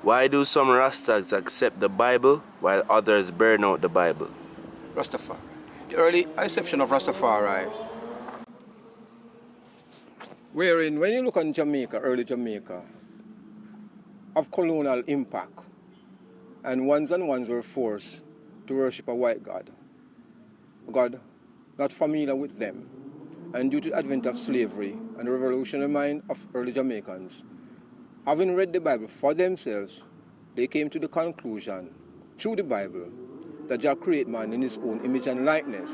Why do some Rastas accept the Bible while others burn out the Bible? Rastafari. The early inception of Rastafari, wherein when you look on Jamaica, early Jamaica, of colonial impact, and ones were forced to worship a white God not familiar with them, and due to the advent of slavery and the revolutionary mind of early Jamaicans, having read the Bible for themselves, they came to the conclusion, through the Bible, that Jah created man in his own image and likeness.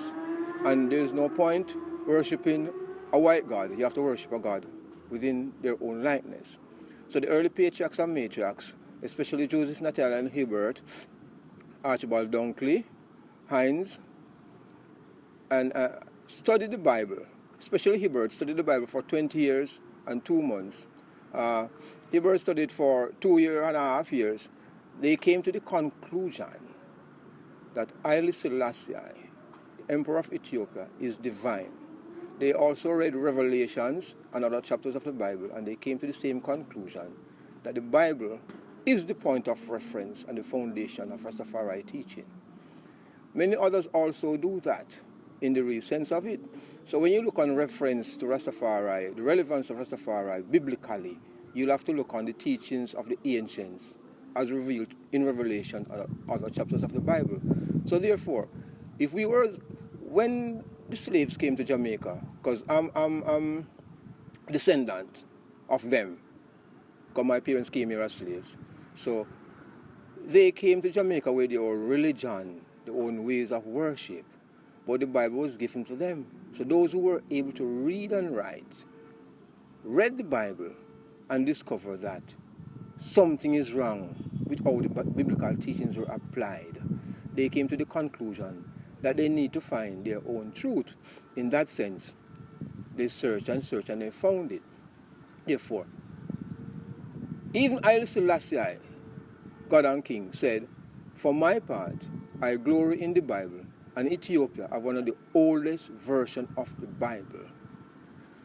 And there is no point worshipping a white God. You have to worship a God within their own likeness. So the early patriarchs and matriarchs, especially Joseph, Natalia, and Hibbert, Archibald Dunkley, Hines, and studied the Bible. Especially Hibbert studied the Bible for 20 years and 2 months. Hibbert studied for 2.5 years. They came to the conclusion that Haile Selassie, the Emperor of Ethiopia, is divine. They also read Revelations and other chapters of the Bible, and they came to the same conclusion, that the Bible is the point of reference and the foundation of Rastafari teaching. Many others also do that in the real sense of it. So when you look on reference to Rastafari, the relevance of Rastafari biblically, you'll have to look on the teachings of the ancients as revealed in Revelation and other chapters of the Bible. So therefore, when the slaves came to Jamaica, because I'm descendant of them, because my parents came here as slaves, so they came to Jamaica with their own religion, their own ways of worship, but the Bible was given to them. So those who were able to read and write, read the Bible, and discovered that something is wrong with how the biblical teachings were applied. They came to the conclusion that they need to find their own truth. In that sense, they searched and they found it. Therefore, even Haile Selassie, God and King, said, "For my part, I glory in the Bible, and Ethiopia have one of the oldest versions of the Bible."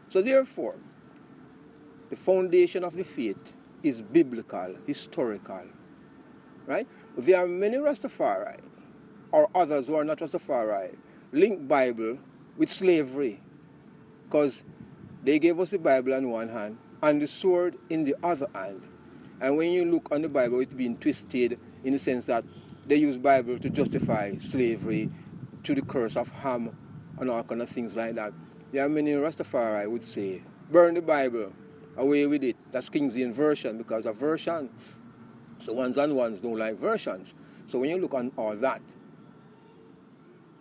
So therefore, the foundation of the faith is biblical, historical, right? There are many Rastafari, or others who are not Rastafari, link Bible with slavery, because they gave us the Bible on one hand and the sword in the other hand. And when you look on the Bible, it's been twisted in the sense that they use Bible to justify slavery, to the curse of Ham, and all kind of things like that. There are many Rastafari would say, burn the Bible, away with it. That's King James version because of version. So ones don't like versions. So when you look on all that,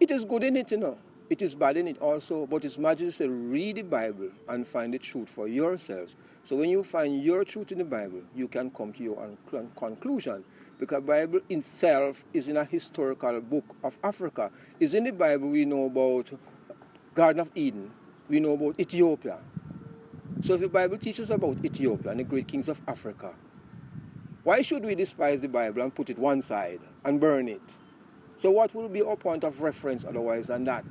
it is good in it, It is bad in it also, but His Majesty said, read the Bible and find the truth for yourselves. So when you find your truth in the Bible, you can come to your own conclusion. Because the Bible itself is in a historical book of Africa. It's in the Bible we know about Garden of Eden. We know about Ethiopia. So if the Bible teaches about Ethiopia and the great kings of Africa, why should we despise the Bible and put it one side and burn it? So what will be our point of reference otherwise than that?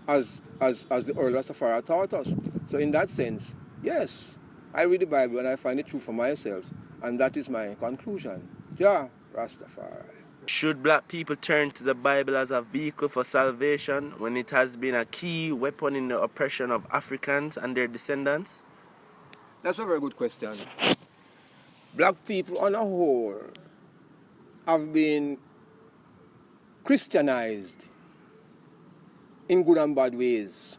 As the early Rastafari taught us. So in that sense, yes, I read the Bible and I find the truth for myself, and that is my conclusion. Yeah, Rastafari. Should black people turn to the Bible as a vehicle for salvation when it has been a key weapon in the oppression of Africans and their descendants? That's a very good question. Black people on a whole have been Christianized in good and bad ways.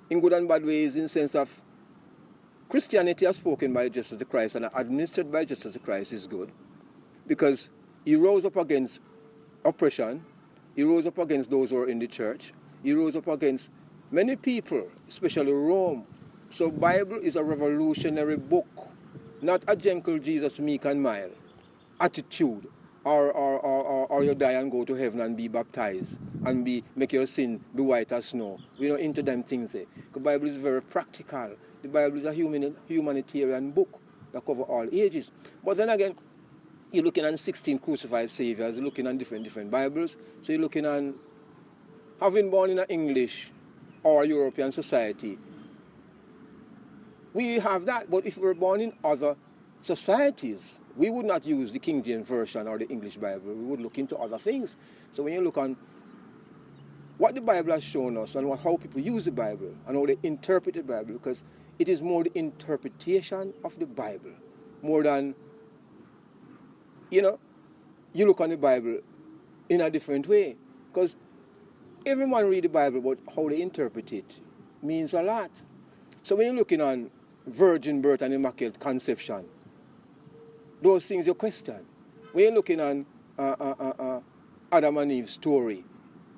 In good and bad ways in the sense of Christianity as spoken by Jesus Christ and administered by Jesus Christ is good, because He rose up against oppression, He rose up against those who are in the church, He rose up against many people, especially Rome. So Bible is a revolutionary book, not a gentle Jesus meek and mild attitude, or you die and go to heaven and be baptized and make your sin be white as snow. We don't into them things there. The Bible is very practical. The Bible is a humanitarian book that covers all ages. But then again, you're looking at 16 crucified saviors, you're looking at different Bibles. So you're looking at having born in an English or European society, we have that. But if we were born in other societies, we would not use the King James Version or the English Bible. We would look into other things. So when you look on what the Bible has shown us and how people use the Bible and how they interpret the Bible, because it is more the interpretation of the Bible, more than, you know, you look on the Bible in a different way. Because everyone read the Bible, but how they interpret it means a lot. So when you're looking on virgin birth and immaculate conception, those things you question. When you're looking on Adam and Eve's story,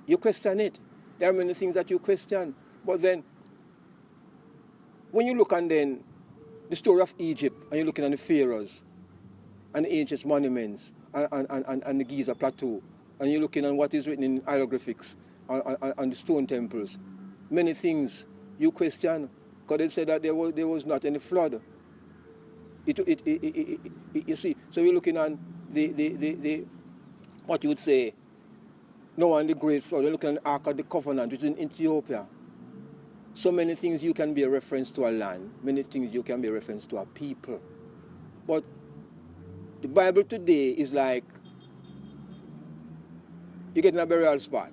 you question it. There are many things that you question. But then, when you look on then the story of Egypt, and you're looking at the pharaohs, and the ancient monuments, and the Giza Plateau, and you're looking on what is written in hieroglyphics, on the stone temples, many things you question, because they said that there was not any flood. You see, so you're looking on the what you would say, Noah and the Great Flood. You're looking at the Ark of the Covenant, which is in Ethiopia. So many things you can be a reference to a land. Many things you can be a reference to a people. But the Bible today is like, you get in a burial spot.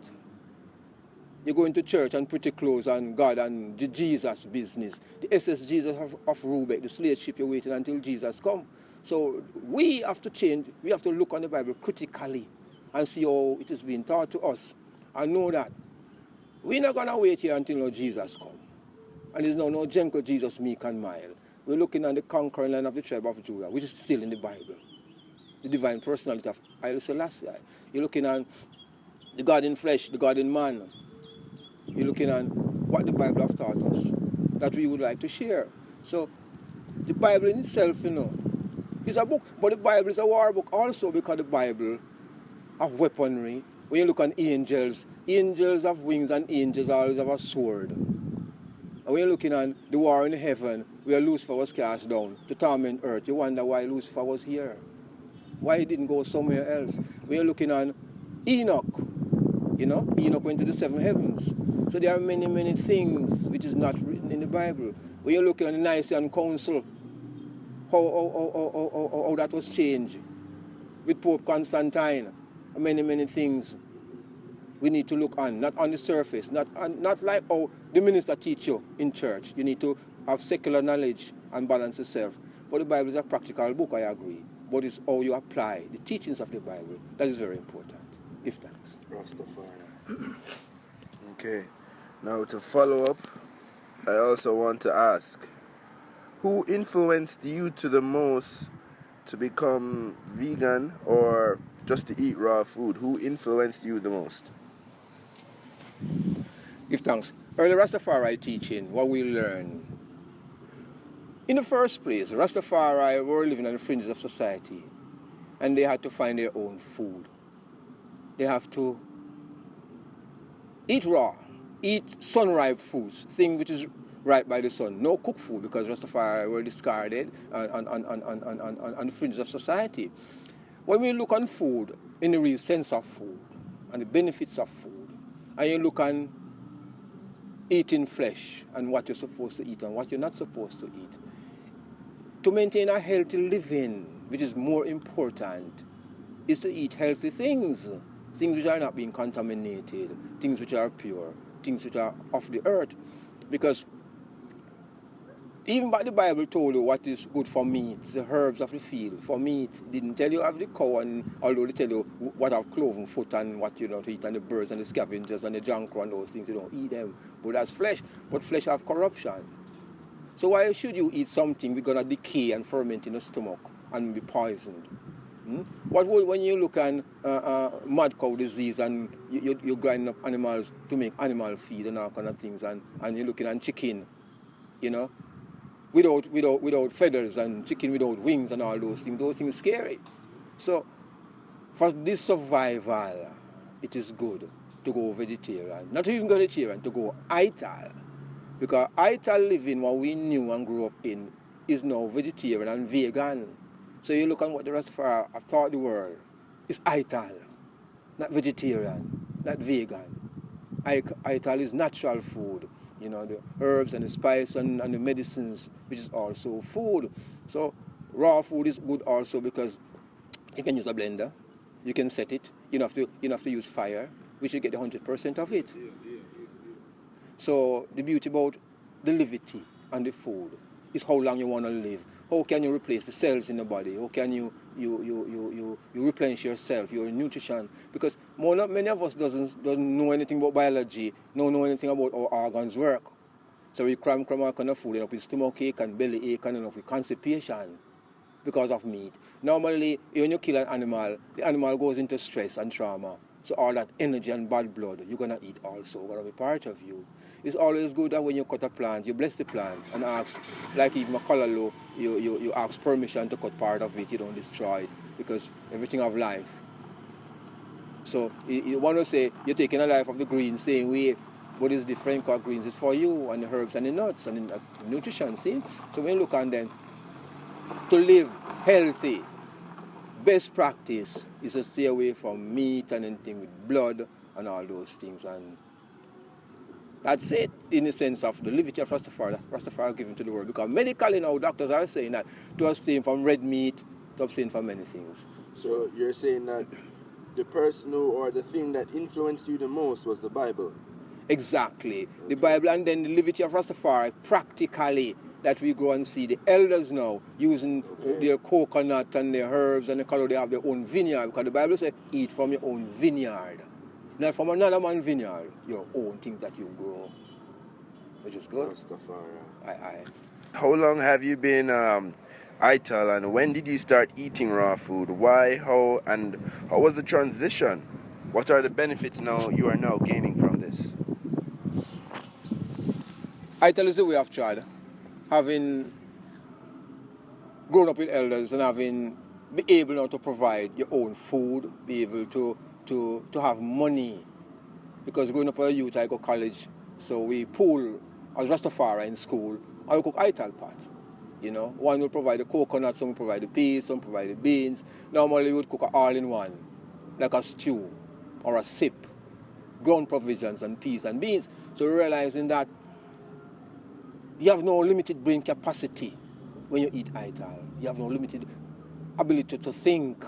You go into church and pretty clothes and God and the Jesus business. The SS Jesus of Rubeck, the slave ship, you're waiting until Jesus come. So we have to change. We have to look on the Bible critically and see how it is being taught to us, and know that we're not going to wait here until Jesus come. And there's no gentle Jesus, meek and mild. We're looking at the conquering line of the tribe of Judah, which is still in the Bible. The divine personality of Haile Selassie. You're looking at the God in flesh, the God in man. You're looking at what the Bible has taught us that we would like to share. So the Bible in itself, you know, is a book, but the Bible is a war book also, because the Bible of weaponry. When you look on angels, angels have wings and angels always have a sword. And when you're looking on the war in heaven, where Lucifer was cast down to torment earth, you wonder why Lucifer was here. Why he didn't go somewhere else. When you're looking on Enoch, you know, Enoch went to the seven heavens. So there are many, many things which is not written in the Bible. When you're looking at the Nicene Council, how that was changed with Pope Constantine, many, many things we need to look on, not on the surface, not like how the minister teach you in church. You need to have secular knowledge and balance yourself. But the Bible is a practical book, I agree. But it's how you apply the teachings of the Bible. That is very important. Give thanks. Rastafari. Okay. Now to follow up, I also want to ask, who influenced you to the most to become vegan or just to eat raw food? Who influenced you the most? Give thanks. Early Rastafari teaching, what we learn. In the first place, Rastafari were living on the fringes of society, and they had to find their own food. They have to eat raw, eat sun-ripe foods, things which is ripe by the sun. No cooked food, because Rastafari were discarded on the fringes of society. When we look on food, in the real sense of food, and the benefits of food, and you look on eating flesh, and what you're supposed to eat and what you're not supposed to eat, to maintain a healthy living, which is more important, is to eat healthy things. Things which are not being contaminated, things which are pure, things which are of the earth. Because even by the Bible told you what is good for meat, the herbs of the field. For meat, it didn't tell you of the cow, and although they tell you what have cloven foot and what you don't eat, and the birds and the scavengers and the junk and those things, you don't eat them. But that's flesh. But flesh have corruption. So why should you eat something which gonna decay and ferment in the stomach and be poisoned? What would, when you look at mad cow disease and you're grinding up animals to make animal feed and all kind of things, and you're looking at chicken, you know, without feathers, and chicken without wings and all those things scary. So for this survival, it is good to go vegetarian. Not even vegetarian, to go ital. Because ital living, what we knew and grew up in, is now vegetarian and vegan. So you look at what the Rastafari have taught the world, it's ital, not vegetarian, not vegan. Ital is natural food. You know, the herbs and the spice and the medicines, which is also food. So raw food is good also because you can use a blender, you can set it, you don't have to use fire, which you get the 100% of it. So the beauty about the levity and the food is how long you want to live. How can you replace the cells in the body? How can you replenish yourself, your nutrition? Because many of us doesn't know anything about biology, don't know anything about how organs work. So we cram all kind of food, end up with stomach ache and belly ache and end up with constipation because of meat. Normally, when you kill an animal, the animal goes into stress and trauma. So all that energy and bad blood, you're going to eat also, going to be part of you. It's always good that when you cut a plant, you bless the plant and ask, like even a color, you ask permission to cut part of it, you don't destroy it, because everything have life. So you want to say you're taking a life of the greens, same way, but it's different because greens is for you, and the herbs and the nuts and the nutrition, see? So when you look on them, to live healthy, best practice is to stay away from meat and anything with blood and all those things. And that's it, in the sense of the levity of Rastafari given to the world. Because medically now, doctors are saying that to abstain from red meat, to abstain from many things. So you're saying that the person or the thing that influenced you the most was the Bible? Exactly. Okay. The Bible, and then the levity of Rastafari, practically, that we go and see the elders now using their coconut and their herbs and the color, they have their own vineyard. Because the Bible says, eat from your own vineyard. Not from another man's vineyard, your own things that you grow. Which is good. Rastafari. Aye. How long have you been ital, and when did you start eating raw food? Why, how, and how was the transition? What are the benefits now you are now gaining from this? Ital is the way I've tried. Having grown up with elders and having be able now to provide your own food, be able to have money. Because growing up as a youth, I go to college, so we pool as Rastafari in school, and we cook ital pot. You know, one will provide the coconut, some will provide the peas, some provide the beans. Normally we would cook all in one, like a stew or a sip, ground provisions and peas and beans. So realizing that you have no limited brain capacity when you eat ital. You have no limited ability to think.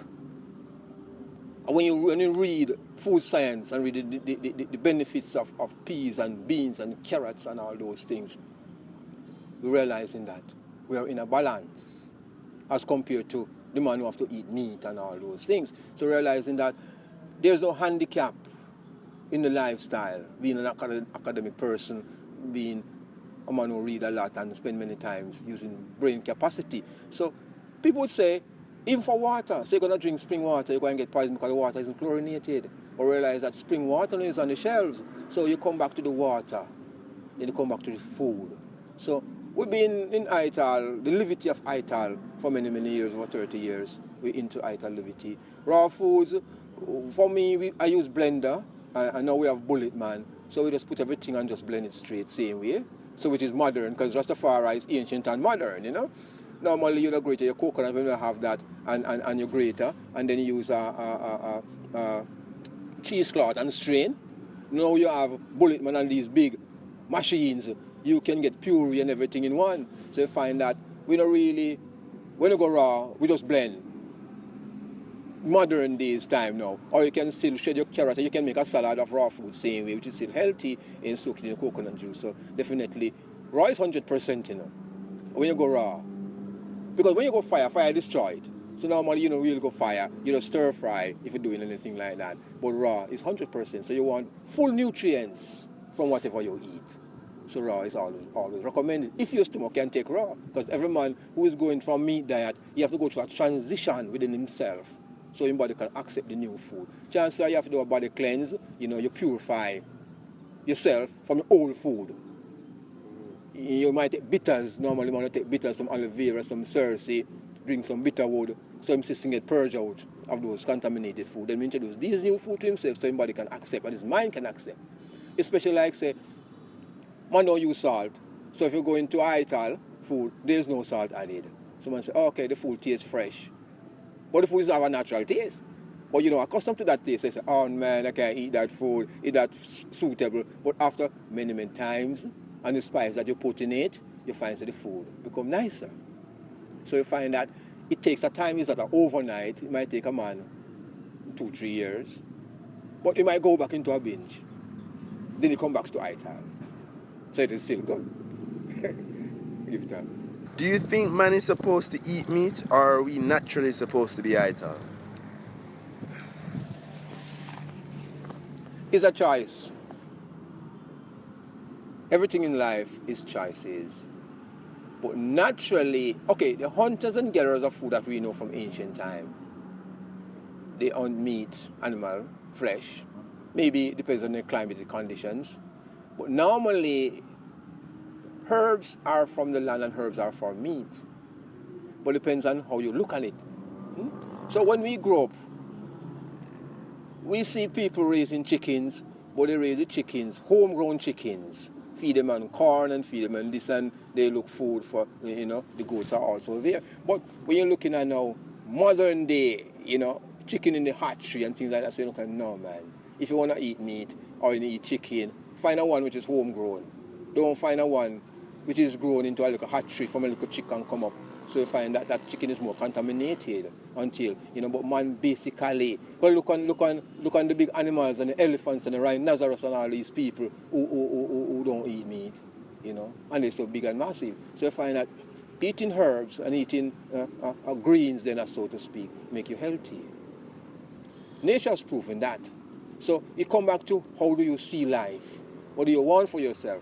And when you read food science and read the benefits of peas and beans and carrots and all those things, you're realizing that we are in a balance as compared to the man who have to eat meat and all those things. So realizing that there's no handicap in the lifestyle, being an academic person, being a man who read a lot and spend many times using brain capacity. So people would say, even for water, say you're going to drink spring water, you're going to get poisoned because the water isn't chlorinated. Or realize that spring water is on the shelves. So you come back to the water, then you come back to the food. So we've been in ital, the levity of ital, for many, many years, over 30 years. We're into ital levity. Raw foods, for me, I use blender, and now we have bullet man. So we just put everything and just blend it straight, same way. So which is modern, because Rastafari is ancient and modern, you know. Normally you grate your coconut when you have that, and you grater, and then you use a cheesecloth and strain. Now you have bullet man and these big machines. You can get puree and everything in one. So you find that we don't really, when you go raw, we just blend. Modern days time now. Or you can still shred your carrot and you can make a salad of raw food same way, which is still healthy and soaked in the coconut juice. So definitely, raw is 100%, you know, when you go raw. Because when you go fire destroy it. So normally you don't really go fire, you don't stir fry if you're doing anything like that. But raw is 100%, so you want full nutrients from whatever you eat. So raw is always recommended. If your stomach can take raw, because every man who is going from meat diet, you have to go through a transition within himself. So your body can accept the new food. Chances are you have to do a body cleanse, you know, you purify yourself from your old food. You might take bitters, normally you want to take bitters, some aloe vera, some cerasee, drink some bitter wood, so him system get purged out of those contaminated food. Then we introduce these new food to himself so his body can accept and his mind can accept. Especially like say, man don't use salt. So if you go into ital food, there's no salt added. Someone say, oh, okay, the food tastes fresh. But the food is have a natural taste. But you know, accustomed to that taste, they say, oh man, I can't eat that food, eat that suitable. But after many, many times and the spice that you put in it, you find that the food become nicer. So you find that it takes a time, is that overnight, it might take a man 2-3 years, but he might go back into a binge. Then he come back to ital. So it is still good. Give time. Do you think man is supposed to eat meat, or are we naturally supposed to be ital? It's a choice. Everything in life is choices. But naturally, okay, the hunters and gatherers of food that we know from ancient time, they hunt meat, animal, flesh. Maybe it depends on the climatic conditions. But normally, herbs are from the land and herbs are for meat. But it depends on how you look at it. So when we grow up, we see people raising chickens, but they raise the chickens, homegrown chickens. Feed them on corn and feed them on this, and they look food for, the goats are also there. But when you're looking at now, modern day, chicken in the hatchery and things like that, so you look at, no man, if you want to eat meat or you eat chicken, find a one which is homegrown. Don't find a one which is grown into a little hatchery from a little chicken come up. So you find that that chicken is more contaminated until, but man basically, well, look on the big animals and the elephants and the rhinoceros and all these people who don't eat meat, and they're so big and massive. So you find that eating herbs and eating greens, then, so to speak, make you healthy. Nature's proven that. So you come back to how do you see life? What do you want for yourself?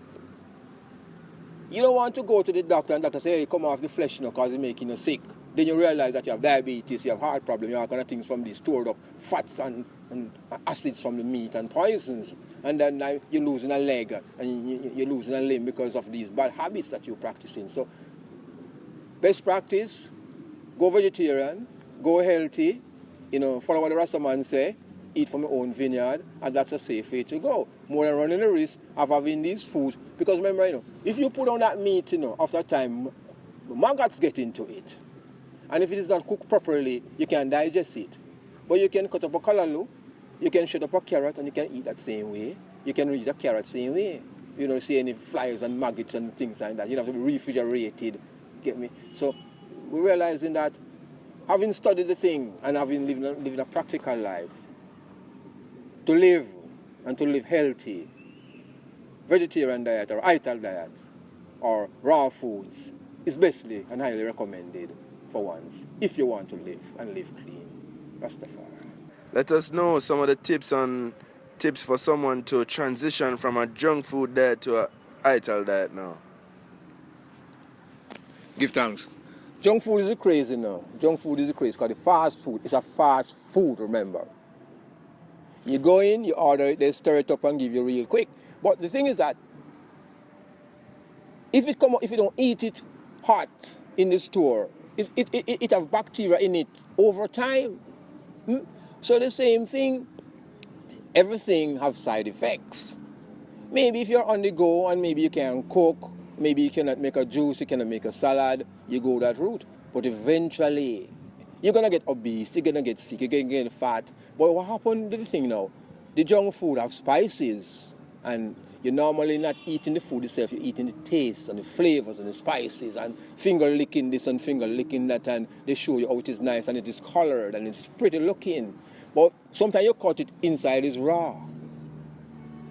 You don't want to go to the doctor and doctor say, hey, come off the flesh because it's making you sick. Then you realize that you have diabetes, you have heart problem, you have all kind of things from these stored up fats and acids from the meat and poisons. And then you're losing a leg and you're losing a limb because of these bad habits that you're practicing. So best practice, go vegetarian, go healthy, follow what the Rasta man say, eat from your own vineyard, and that's a safe way to go. More than running the risk of having these foods. Because remember, if you put on that meat, after time, maggots get into it. And if it is not cooked properly, you can digest it. But you can cut up a callaloo, you can shred up a carrot, and you can eat that same way. You can eat a carrot same way. You don't see any flies and maggots and things like that. You don't have to be refrigerated. Get me? So we're realizing that having studied the thing and having lived a practical life, to live and to live healthy, vegetarian diet or ital diet or raw foods is bestly and highly recommended for once if you want to live and live clean. Rastafari. Let us know some of the tips for someone to transition from a junk food diet to a ital diet now. Give thanks. Junk food is crazy now. Junk food is crazy because the fast food is a fast food, remember. You go in, you order it, they stir it up and give you real quick. But the thing is that if you don't eat it hot in the store, it have bacteria in it over time. So the same thing, everything have side effects. Maybe if you're on the go and maybe you can cook, maybe you cannot make a juice, you cannot make a salad, you go that route. But eventually, you're going to get obese, you're going to get sick, you're going to get fat. But what happened to the thing now? The junk food have spices, and you're normally not eating the food itself, you're eating the taste and the flavors and the spices, and finger licking this and finger licking that, and they show you how it is nice and it is colored and it's pretty looking. But sometimes you cut it inside is raw.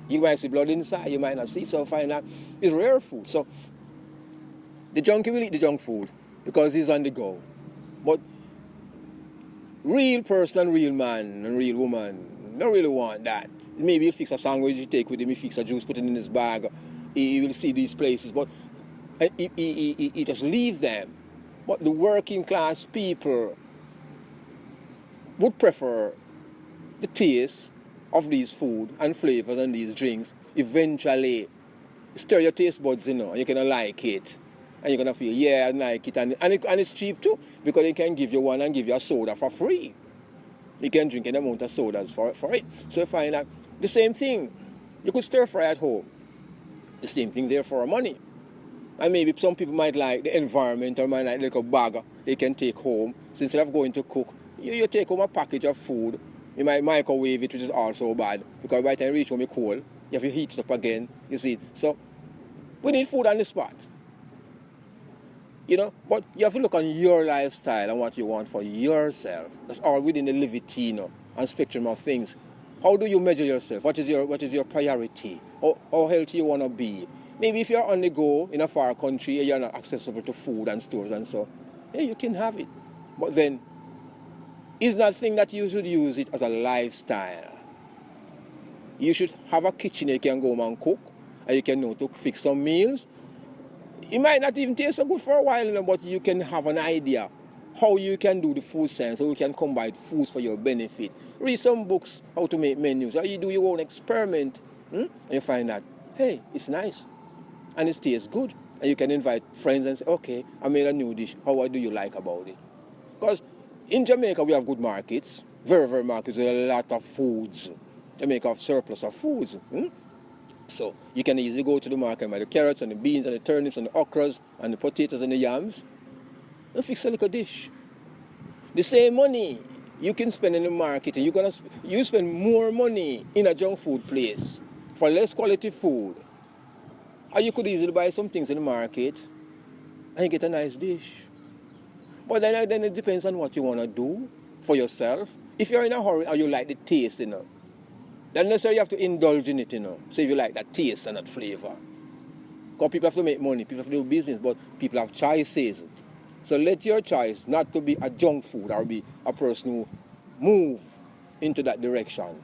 You might see blood inside, you might not see, so find out it's rare food. So the junkie will eat the junk food because he's on the go. But real person, real man, and real woman don't really want that. Maybe he'll fix a sandwich, he take with him, he fix a juice, put it in his bag. He will see these places, but he just leave them. But the working class people would prefer the taste of these food and flavors and these drinks. Eventually, stir your taste buds, and you're gonna like it. And you're gonna feel, yeah, I like it. And it's cheap too, because they can give you one and give you a soda for free. You can drink an amount of sodas for it. So you find that the same thing, you could stir fry at home. The same thing there for money. And maybe some people might like the environment or might like a little bag they can take home. So instead of going to cook, you take home a package of food. You might microwave it, which is also bad, because by the time you reach home it's cold, you have to heat it up again, you see. So We need food on the spot. You know, but you have to look on your lifestyle and what you want for yourself. That's all within the levity, you know, and spectrum of things. How do you measure yourself? What is your priority? How healthy you want to be? Maybe if you're on the go in a far country and you're not accessible to food and stores and so, yeah, you can have it. But then, it's that thing that you should use it as a lifestyle. You should have a kitchen you can go home and cook, and you can know to fix some meals. It might not even taste so good for a while, you know, but you can have an idea how you can do the food science, how you can combine foods for your benefit. Read some books, how to make menus, or you do your own experiment, and you find that, hey, it's nice, and it tastes good. And you can invite friends and say, okay, I made a new dish, how do you like about it? Because in Jamaica, we have good markets, very, very markets with a lot of foods. Jamaica have surplus of foods. So you can easily go to the market and buy the carrots and the beans and the turnips and the okras and the potatoes and the yams and fix a little dish. The same money you can spend in the market, and you spend more money in a junk food place for less quality food. Or you could easily buy some things in the market and you get a nice dish. But then it depends on what you want to do for yourself. If you're in a hurry or you like the taste, you know, then necessarily you have to indulge in it, you know. So if you like that taste and that flavor. Because people have to make money, people have to do business, but people have choices. So let your choice not to be a junk food or be a person who move into that direction,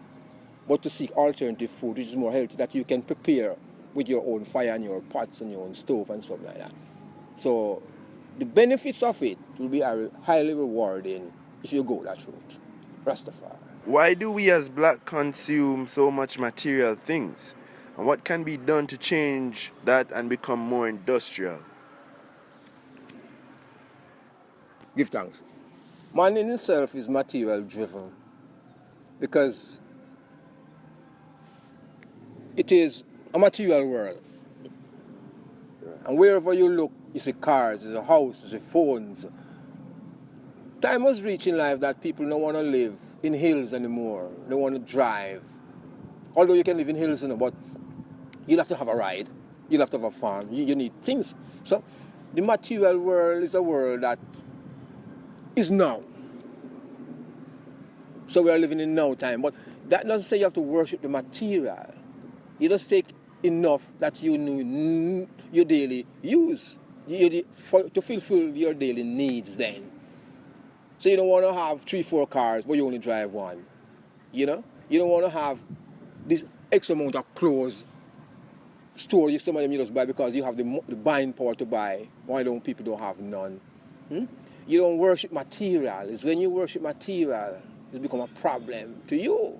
but to seek alternative food which is more healthy that you can prepare with your own fire and your pots and your own stove and something like that. So the benefits of it will be highly rewarding if you go that route. Rastafari. Why do we as black consume so much material things? And what can be done to change that and become more industrial? Give thanks. Man in itself is material driven because it is a material world. And wherever you look, you see cars, you see houses, you see phones. Time was reaching life that people don't want to live in hills anymore. They want to drive. Although you can live in hills, you know, but you'll have to have a ride. You'll have to have a farm. You need things. So the material world is a world that is now. So we are living in now time. But that doesn't say you have to worship the material. You just take enough that you know your daily use. To fulfill your daily needs then. So you don't want to have 3-4 cars, but you only drive one. You know? You don't want to have this X amount of clothes store. Some of them you just buy because you have the buying power to buy. Why don't people don't have none? You don't worship material. It's when you worship material, it's become a problem to you.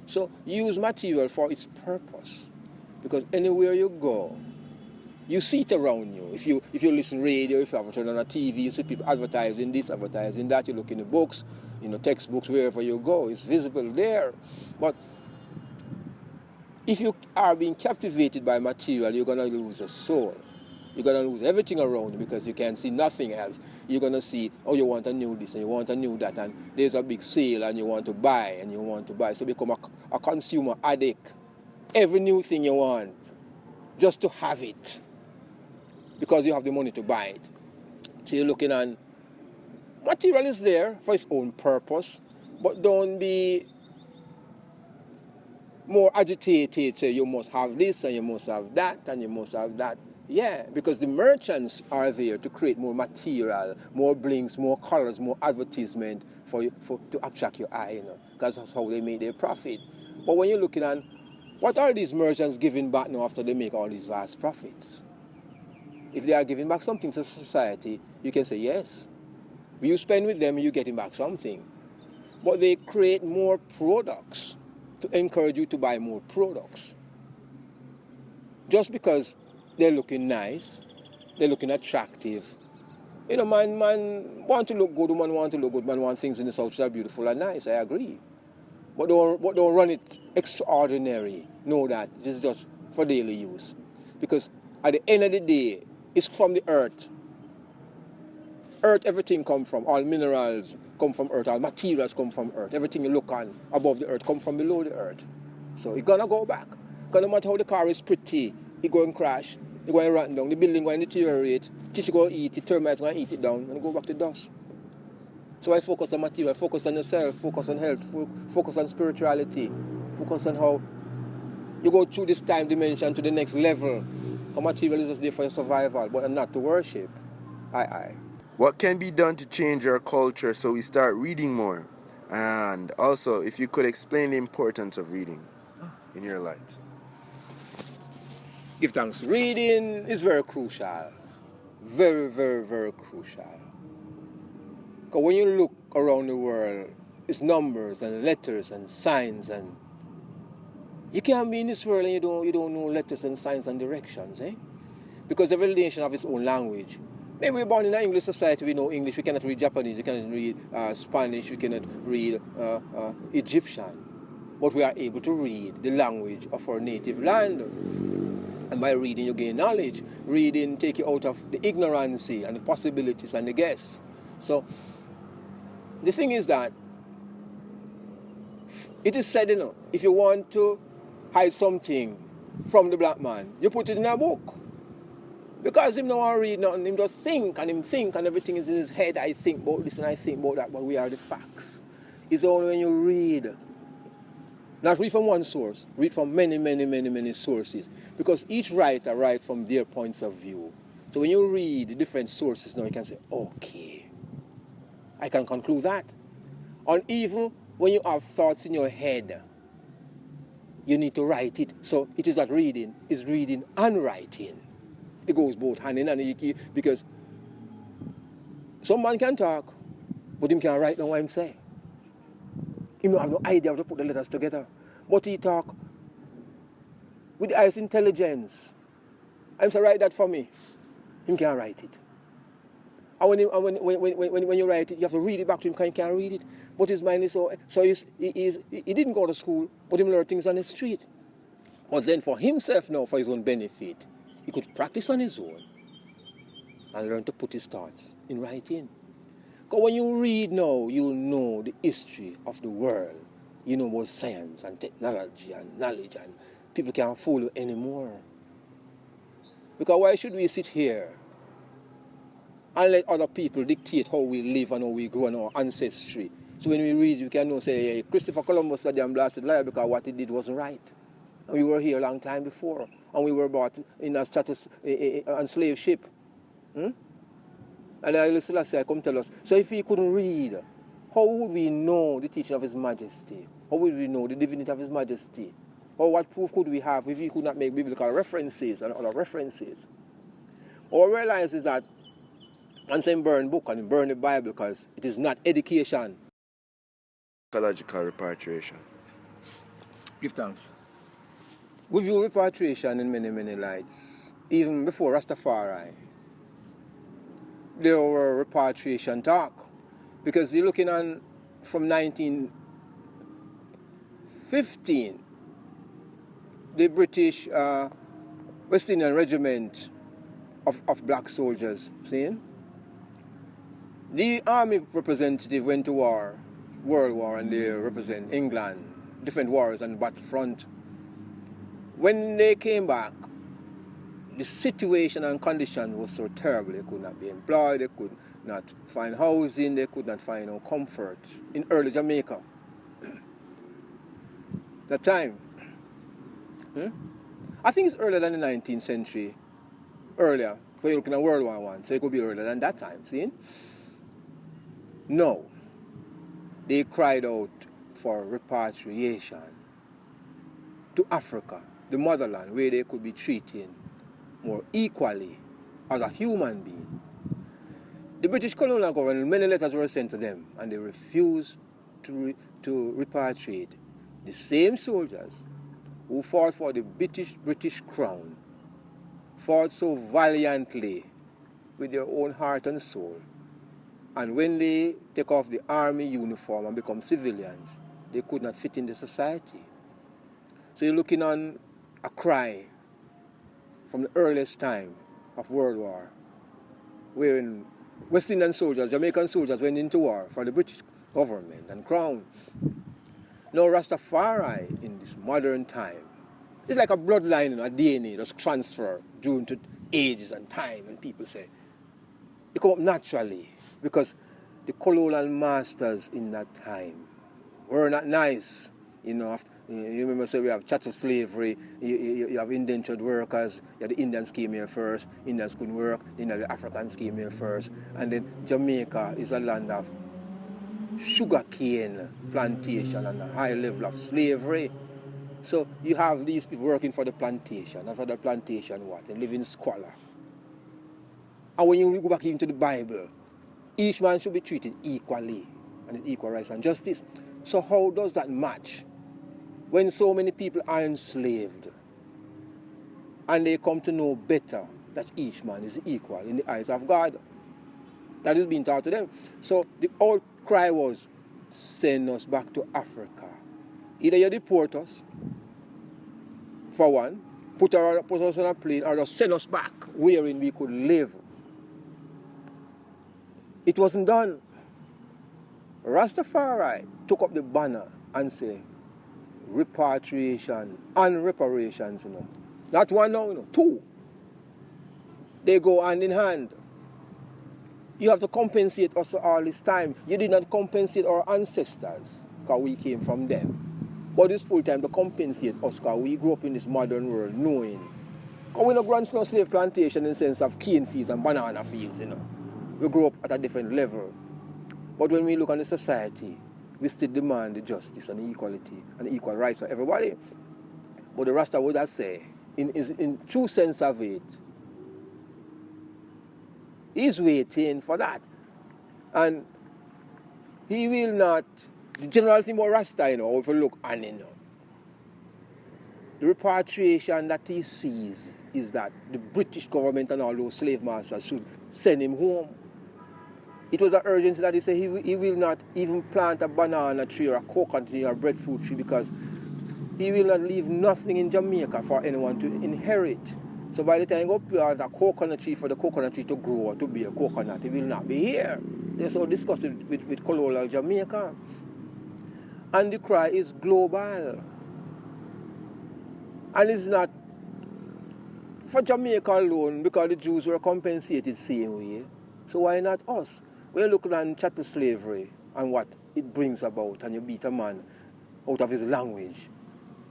So use material for its purpose. Because anywhere you go, you see it around you. If you listen radio, if you have turn on a TV, you see people advertising this, advertising that. You look in the books, textbooks, wherever you go, it's visible there. But if you are being captivated by material, you're going to lose your soul. You're going to lose everything around you because you can't see nothing else. You're going to see, oh, you want a new this and you want a new that, and there's a big sale and you want to buy and you want to buy. So you become a consumer addict. Every new thing you want, just to have it. Because you have the money to buy it. So you're looking at material is there for its own purpose, but don't be more agitated. Say you must have this and you must have that and you must have that. Yeah, because the merchants are there to create more material, more blinks, more colors, more advertisement to attract your eye, because that's how they make their profit. But when you're looking at what are these merchants giving back now after they make all these vast profits? If they are giving back something to society, you can say yes. You spend with them, you're getting back something. But they create more products to encourage you to buy more products. Just because they're looking nice, they're looking attractive. Man want to look good, man want to look good, man want things in the house that are beautiful and nice, I agree. But don't run it extraordinary. Know that this is just for daily use. Because at the end of the day, it's from the earth. Earth, everything comes from. All minerals come from earth. All materials come from earth. Everything you look on above the earth comes from below the earth. So it's going to go back. Because no matter how the car is pretty, it's going to crash. It's going to rot down. The building going to deteriorate. Fish go eat it, termites going to eat it down, and go back to dust. So I focus on material, focus on yourself, focus on health, focus on spirituality, focus on how you go through this time dimension to the next level. The material is just there for your survival, but not to worship. Aye. What can be done to change our culture so we start reading more? And also, if you could explain the importance of reading in your life. Give thanks. Reading is very crucial. Very, very, very crucial. Because when you look around the world, it's numbers and letters and signs, and you can't be in this world and you don't know letters and signs and directions, eh? Because every nation has its own language. Maybe we're born in an English society, we know English, we cannot read Japanese, we cannot read Spanish, we cannot read Egyptian. But we are able to read the language of our native land. And by reading you gain knowledge. Reading take you out of the ignorancy and the possibilities and the guess. So the thing is that it is said, if you want to hide something from the black man, you put it in a book. Because him don't want to read nothing, him just think and everything is in his head. I think about this and I think about that, but we are the facts. It's only when you read. Not read from one source, read from many sources. Because each writer writes from their points of view. So when you read the different sources now, you can say, okay, I can conclude that. And even when you have thoughts in your head, you need to write it. So it is not reading, it's reading and writing. It goes both hand in hand, because some man can talk, but him can't write down what him say. He don't have no idea how to put the letters together. But he talk with the highest intelligence. I'm saying, write that for me. He can't write it. And when you write it, you have to read it back to him because he can't read it. But his mind is so he didn't go to school, but he learned things on the street. But then for himself now, for his own benefit, he could practice on his own and learn to put his thoughts in writing. Because when you read now, you know the history of the world. You know about science and technology and knowledge, and people can't fool you anymore. Because why should we sit here and let other people dictate how we live and how we grow and our ancestry? So when we read, you can know, say, hey, Christopher Columbus said damn blasted liar because what he did wasn't right. And we were here a long time before, and we were brought in a status on slave ship. And Haile Selassie come tell us. So if he couldn't read, how would we know the teaching of His Majesty? How would we know the divinity of His Majesty? Or what proof could we have if he could not make biblical references and other references? What we realize is that once he burn book and burn the Bible because it is not education. Ecological repatriation. Give thanks. We view repatriation in many lights. Even before Rastafari, there were repatriation talk. Because you're looking on from 1915, the British West Indian Regiment of black soldiers, seeing? The army representative went to war, World War, and they represent England, different wars on the battlefront. When they came back, the situation and condition was so terrible. They could not be employed, they could not find housing, they could not find no comfort in early Jamaica. That time. I think it's earlier than the 19th century. Earlier. So you're looking at World War I, so it could be earlier than that time, see? No. They cried out for repatriation to Africa, the motherland, where they could be treated more equally as a human being. The British colonial government, many letters were sent to them, and they refused to repatriate the same soldiers who fought for the British crown, fought so valiantly with their own heart and soul. And when they take off the army uniform and become civilians, they could not fit in the society. So you're looking on a cry from the earliest time of World War, wherein West Indian soldiers, Jamaican soldiers went into war for the British government and crown. Now Rastafari in this modern time, it's like a bloodline, a DNA that's transferred due to ages and time, and people say, it come up naturally, because the colonial masters in that time were not nice. You know, you remember, say we have chattel slavery, you have indentured workers, you have the Indians came here first, Indians couldn't work, then the Africans came here first, and then Jamaica is a land of sugarcane plantation and a high level of slavery. So you have these people working for the plantation, and for the plantation what? And live in squalor. And when you go back into the Bible, each man should be treated equally, and with equal rights and justice. So how does that match when so many people are enslaved and they come to know better that each man is equal in the eyes of God? That is being taught to them. So the old cry was, send us back to Africa. Either you deport us, for one, put us on a plane, or just send us back wherein we could live. It wasn't done. Rastafari took up the banner and said, repatriation and reparations, you know. Not one now, you know, two. They go hand in hand. You have to compensate us for all this time. You did not compensate our ancestors, because we came from them. But it's full time to compensate us, because we grew up in this modern world knowing. Because we don't grow up in slave plantation in the sense of cane fields and banana fields, you know. We grew up at a different level. But when we look at the society, we still demand the justice and the equality and the equal rights of everybody. But the Rasta would have say, in true sense of it, he's waiting for that. And he will not, the general thing about Rasta, you know, if you look on it, you know, the repatriation that he sees is that the British government and all those slave masters should send him home. It was an urgency that he said he will not even plant a banana tree or a coconut tree or a breadfruit tree, because he will not leave nothing in Jamaica for anyone to inherit. So by the time you go plant a coconut tree for the coconut tree to grow or to be a coconut, it will not be here. They so discussed it with colonial Jamaica. And the cry is global. And it's not for Jamaica alone, because the Jews were compensated the same way. So why not us? When you look at chattel slavery and what it brings about, and you beat a man out of his language,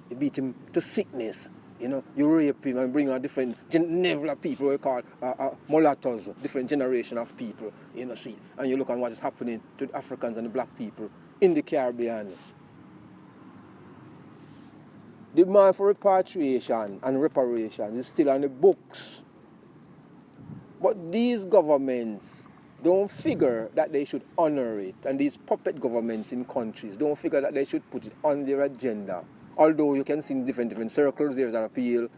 you beat him to sickness, you know, you rape him and bring a different level of people, we call mulattoes, different generation of people, you know, see. And you look at what is happening to the Africans and the black people in the Caribbean. The demand for repatriation and reparations is still on the books. But these governments don't figure that they should honor it, and these puppet governments in countries don't figure that they should put it on their agenda. Although you can see in different circles there's an appeal.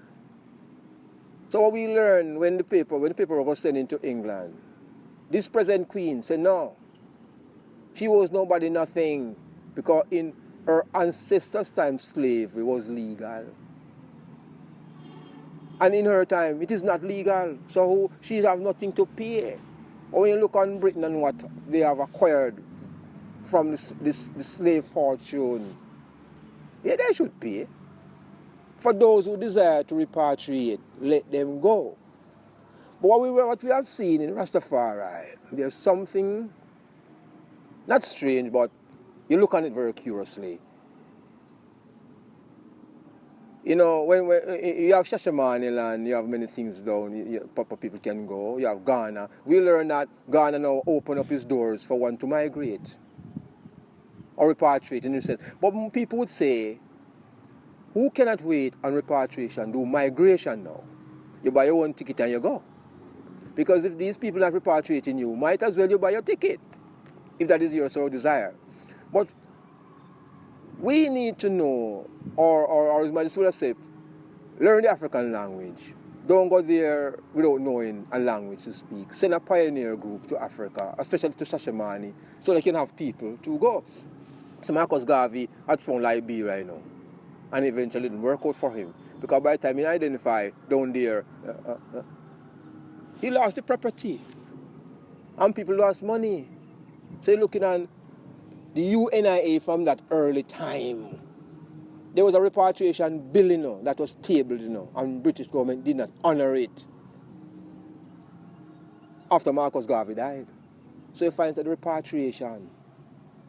So what we learned when the paper was sent into England, this present queen said no. She was nobody nothing, because in her ancestors' time slavery was legal. And in her time, it is not legal, so she have nothing to pay. Or when you look on Britain and what they have acquired from this slave fortune, yeah, they should pay. For those who desire to repatriate, let them go. But what we have seen in Rastafari, there's something not strange, but you look on it very curiously. You know, when you have Shashamane land, you have many things down, proper people can go. You have Ghana. We learn that Ghana now open up its doors for one to migrate or repatriate in a sense. But people would say, who cannot wait on repatriation, do migration now? You buy your own ticket and you go. Because if these people are repatriating you, might as well you buy your ticket, if that is your sole desire. But we need to know, or as my student said, learn the African language. Don't go there without knowing a language to speak. Send a pioneer group to Africa, especially to Shashamane, so they can have people to go. So Marcus Garvey had found Liberia, you know, and eventually it didn't work out for him. Because by the time he identified down there, he lost the property. And people lost money. So you're looking at the UNIA from that early time. There was a repatriation bill, you know, that was tabled, you know, and British government did not honor it. after Marcus Garvey died. So you find that the repatriation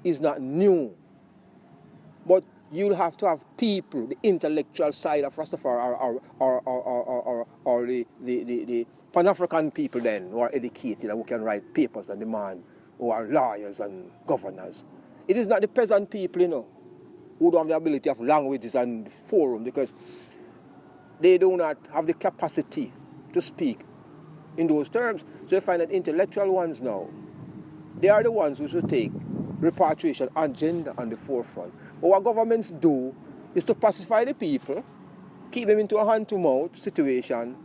is not new. But you'll have to have people, the intellectual side of Rastafari or the Pan-African people then who are educated and who can write papers and demand, who are lawyers and governors. It is not the peasant people, who don't have the ability of languages and forum because they do not have the capacity to speak in those terms. So you find that intellectual ones now, they are the ones who should take repatriation agenda on the forefront. But what governments do is to pacify the people, keep them into a hand-to-mouth situation,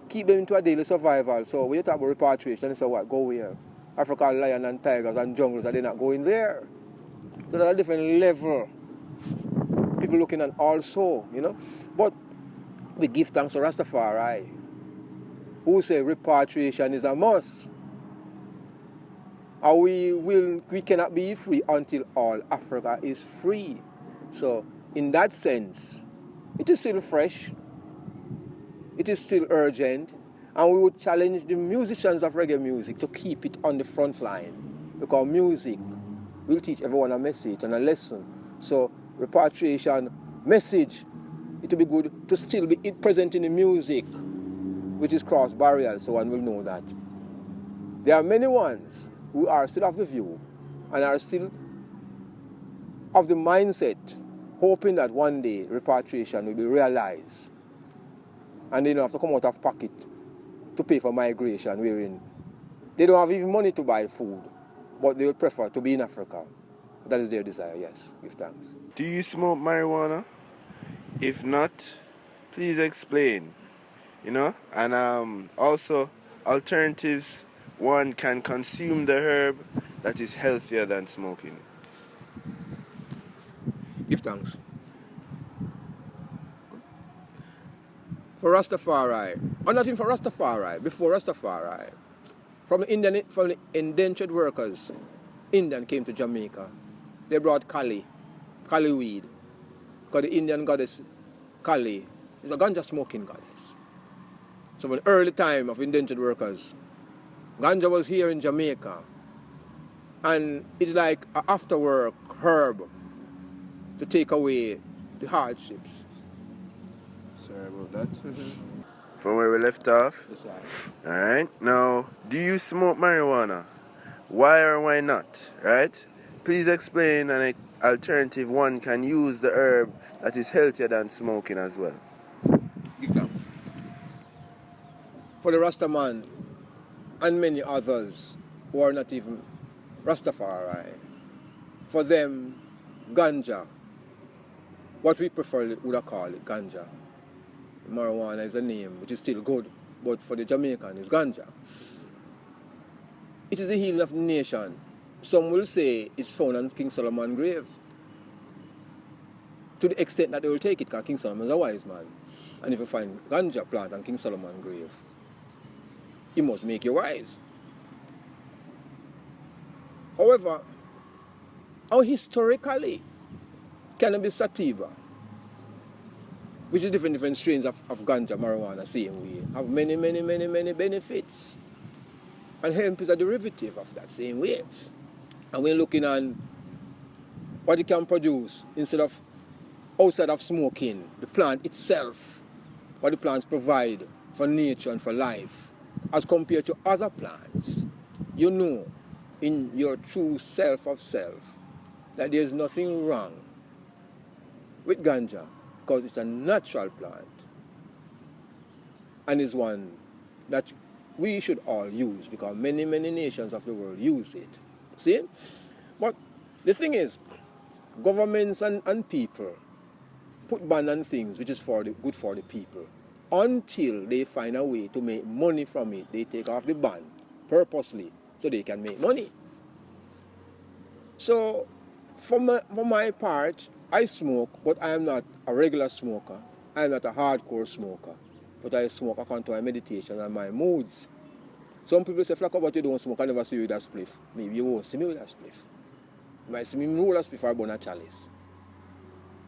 keep them into a daily survival. So when you talk about repatriation, you say what? Go where? African lions and tigers and jungles, are they not going there? So there's a different level. People looking at also, But we give thanks to Rastafari, who say repatriation is a must. And we cannot be free until all Africa is free. So in that sense, it is still fresh, it is still urgent, and we would challenge the musicians of reggae music to keep it on the front line, because music will teach everyone a message and a lesson. So repatriation message, it will be good to still be present in the music, which is cross barriers, so one will know that. There are many ones who are still of the view and are still of the mindset, hoping that one day repatriation will be realized and they don't have to come out of pocket to pay for migration, wherein they don't have even money to buy food, but they will prefer to be in Africa. That is their desire, yes. Give thanks. Do you smoke marijuana? If not, please explain. And also alternatives. One can consume the herb that is healthier than smoking. Give thanks. For Rastafari, or nothing for Rastafari, before Rastafari, from the indentured workers, Indian came to Jamaica. They brought Kali weed, because the Indian goddess Kali is a ganja smoking goddess. So in the early time of indentured workers, Ganja was here in Jamaica, and it's like an after-work herb to take away the hardships. Sorry about that. From where we left off? Yes, Alright, now, do you smoke marijuana? Why or why not? Right? Please explain an alternative one can use the herb that is healthier than smoking as well. Give thanks. For the Rastaman and many others who are not even Rastafari, for them, ganja, what we prefer would have called it ganja. Marijuana is a name which is still good, but for the Jamaican it's ganja. It is the healing of the nation. Some will say it's found on King Solomon's grave, to the extent that they will take it because King Solomon is a wise man. And if you find ganja plant on King Solomon's grave, he must make you wise. However, how historically cannabis sativa, which is different strains of ganja, marijuana, same way, have many benefits. And hemp is a derivative of that same way. And we're looking at what it can produce instead of outside of smoking, the plant itself, what the plants provide for nature and for life, as compared to other plants. You know, in your true self of self, that there's nothing wrong with ganja, because it's a natural plant and is one that we should all use, because many nations of the world use it. See? But the thing is, governments and people put ban on things which is good for the people. Until they find a way to make money from it, they take off the ban purposely so they can make money. So, for my part, I smoke, but I am not a regular smoker. I am not a hardcore smoker. But I smoke according to my meditation and my moods. Some people say, Flako, but you don't smoke, I never see you with a spliff. Maybe you won't see me with a spliff. You might see me roll a spliff or burn a chalice.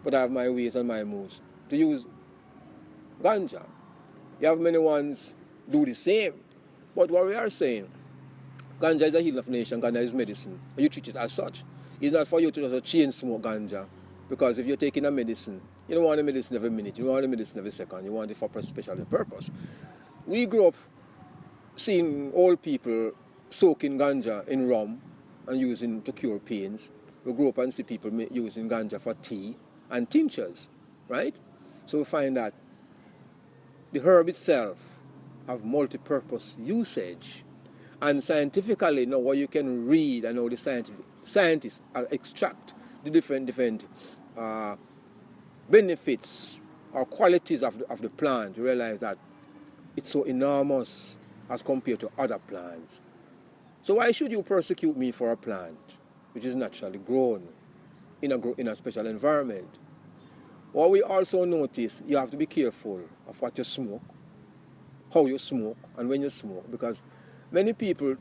But I have my ways and my moods to use ganja. You have many ones do the same. But what we are saying, Ganja is a healing of the nation, Ganja is medicine. And you treat it as such. It's not for you to just chain smoke Ganja. Because if you're taking a medicine, you don't want the medicine every minute, you don't want the medicine every second, you want it for a special purpose. We grew up seeing old people soaking Ganja in rum and using to cure pains. We grew up and see people using Ganja for tea and tinctures, right? So we find that the herb itself have multi-purpose usage. And scientifically, now what you can read and how the scientists extract the different benefits or qualities of the plant, you realize that it's so enormous as compared to other plants. So why should you persecute me for a plant which is naturally grown in a special environment? What we also notice, you have to be careful of what you smoke, how you smoke, and when you smoke, because many people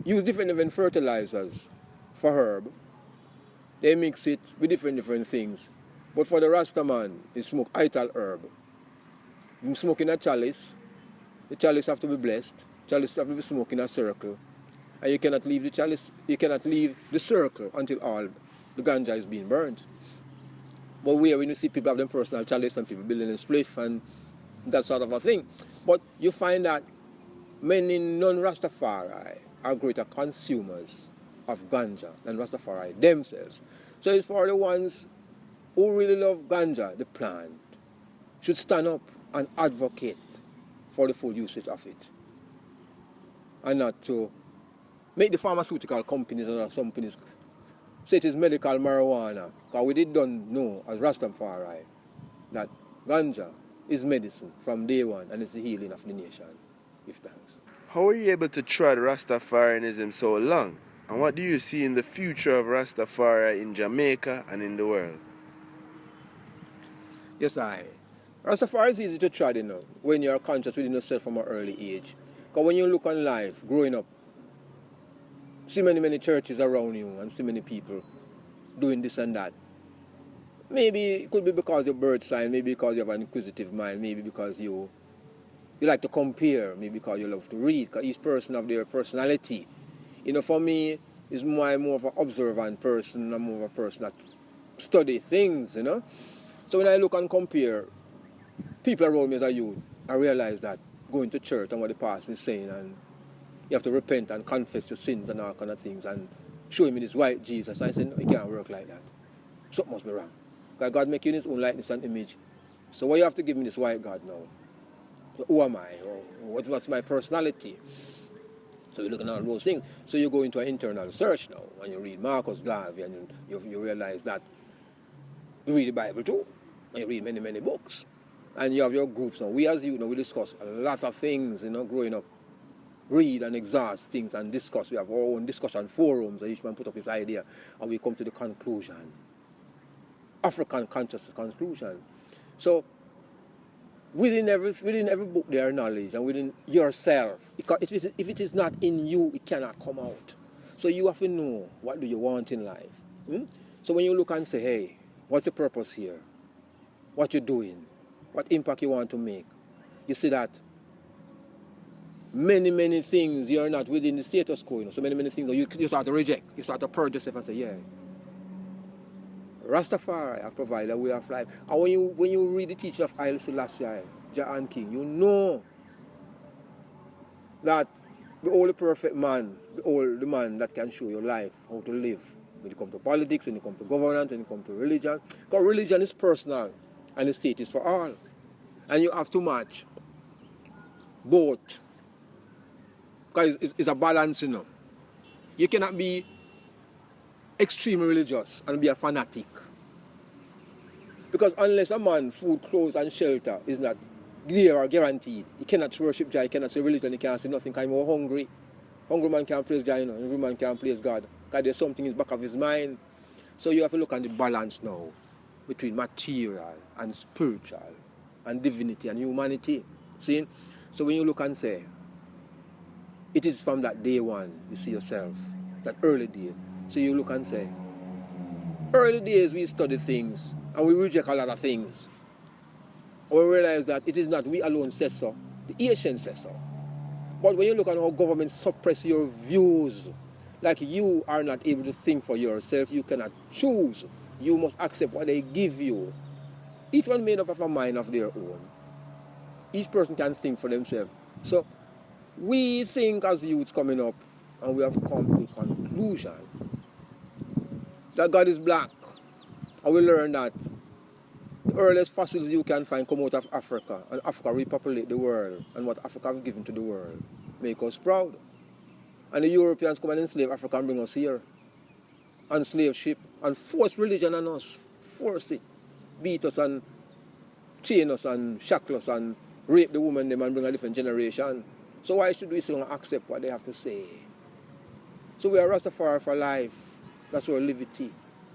use different fertilizers for herb. They mix it with different things. But for the Rasta man, he smoke ital herb. You smoke in a chalice. The chalice have to be blessed. Chalice have to be smoked in a circle. And you cannot leave the chalice, you cannot leave the circle until all the ganja is being burned. But when you see people have them personal chalice and people building a spliff and that sort of a thing. But you find that many non-Rastafari are greater consumers of ganja than Rastafari themselves. So it's for the ones who really love ganja, the plant, should stand up and advocate for the full usage of it. And not to make the pharmaceutical companies and other companies say it is medical marijuana. Because we don't know as Rastafari that ganja is medicine from day one and it's the healing of the nation. Give thanks. How were you able to tread Rastafarianism so long? And what do you see in the future of Rastafari in Jamaica and in the world? Yes, Rastafari is easy to tread, when you're conscious within yourself from an early age. Because when you look on life, growing up, see many churches around you and see many people doing this and that. Maybe it could be because you're bird sign, maybe because you have an inquisitive mind, maybe because you like to compare, maybe because you love to read, because each person have their personality. For me, it's more of an observant person, I'm more of a person that study things, So when I look and compare people around me as a youth, I realize that going to church and what the pastor is saying, and you have to repent and confess your sins and all kind of things, and showing me this white Jesus. I said, no, it can't work like that. Something must be wrong. Because God make you in his own likeness and image. So why you have to give me this white God now? So who am I? Or what's my personality? So you're looking at all those things. So you go into an internal search now, and you read Marcus Garvey, and you realize that you read the Bible too, and you read many books. And you have your groups now. We as you we discuss a lot of things, growing up. Read and exhaust things and discuss. We have our own discussion forums, and each man put up his idea, and we come to the conclusion. African consciousness conclusion. So within every book there is knowledge, and within yourself. If it is not in you, it cannot come out. So you have to know what do you want in life. So when you look and say, hey, what's your purpose here? What you're doing? What impact you want to make? You see that many things you're not within the status quo. So many things you start to reject. You start to purge yourself and say, yeah, Rastafari have provided a way of life. And when you read the teaching of Haile Selassie, Jah and King, you know that the only perfect man, the man that can show your life how to live. When you come to politics, when you come to governance, when you come to religion. Because religion is personal and the state is for all. And you have to match both. Because it's a balance, You cannot be extremely religious and be a fanatic. Because unless a man, food, clothes and shelter is not there or guaranteed, he cannot worship Jah, he cannot say religion, he can't say nothing, because he's more hungry. Hungry man can't praise Jah, Hungry man can't praise God. Because there's something in the back of his mind. So you have to look at the balance now between material and spiritual and divinity and humanity. See? So when you look and say, it is from that day one, you see yourself, that early day. So you look and say, early days we study things and we reject a lot of things. And we realize that it is not we alone say so, the ancients say so. But when you look at how government suppress your views, like you are not able to think for yourself, you cannot choose. You must accept what they give you. Each one made up of a mind of their own. Each person can think for themselves. So we think as youths coming up, and we have come to the conclusion that God is black. And we learn that the earliest fossils you can find come out of Africa, and Africa repopulate the world, and what Africa has given to the world make us proud. And the Europeans come and enslave Africa and bring us here, and slave ship, and force religion on us, force it, beat us and chain us and shackle us and rape the woman them and bring a different generation. So why should we still accept what they have to say? So we are Rastafari for life. That's our liberty.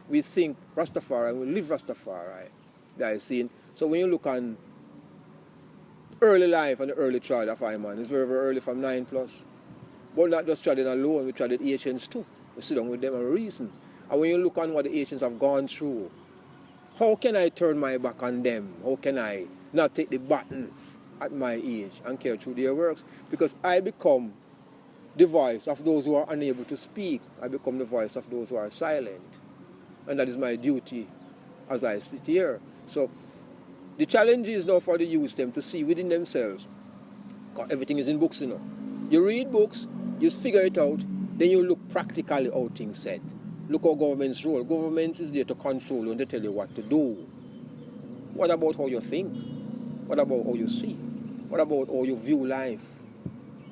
We think Rastafari and we live Rastafari. That is seen. So when you look on early life and the early trial of Iman, it's very, very early from 9 plus. But not just trading alone, we trading Asians too. We sit down with them and reason. And when you look on what the Asians have gone through, how can I turn my back on them? How can I not take the baton at my age and carry through their works? Because I become the voice of those who are unable to speak. I become the voice of those who are silent. And that is my duty as I sit here. So the challenge is now for the youth them to see within themselves, because everything is in books, you know. You read books, you figure it out, then you look practically how things said. Look how government's role. Government is there to control you and to tell you what to do. What about how you think? What about how you see? What about how you view life?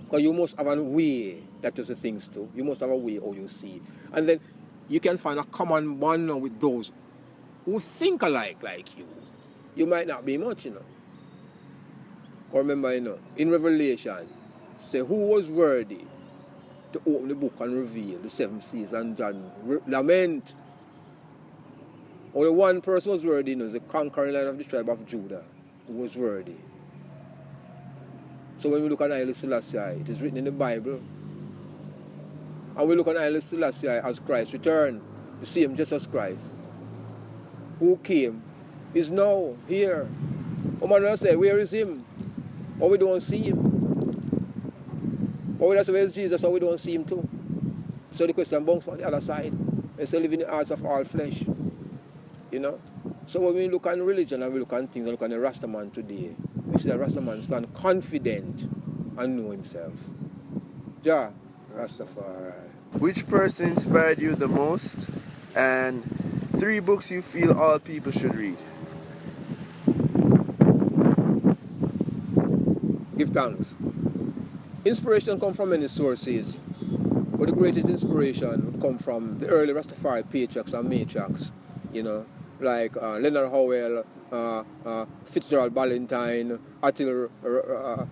Because you must have a way that is the things too. You must have a way how you see. And then you can find a common bond with those who think alike like you. You might not be much, you know. Remember, you know, in Revelation, say who was worthy to open the book and reveal the 7 seals, and John lament. Only one person was worthy, you know, the conquering line of the tribe of Judah, who was worthy. So when we look at Haile Selassie, it is written in the Bible. And we look at Haile Selassie as Christ returned. You see him just as Christ, who came, is now here. Woman will say, where is him? Or we don't see him. Or we say, where is Jesus? Or we don't see him too. So the question bunks on the other side. They say, live in the hearts of all flesh. You know? So when we look at religion and we look at things and look at the Rastaman today, we see that Rastaman stand confident and know himself. Ja, Rastafari. Which person inspired you the most? And 3 books you feel all people should read? Give thanks. Inspiration comes from many sources, but the greatest inspiration would come from the early Rastafari patriarchs and matriarchs, you know, like Leonard Howell, Fitzgerald Ballantyne, Ital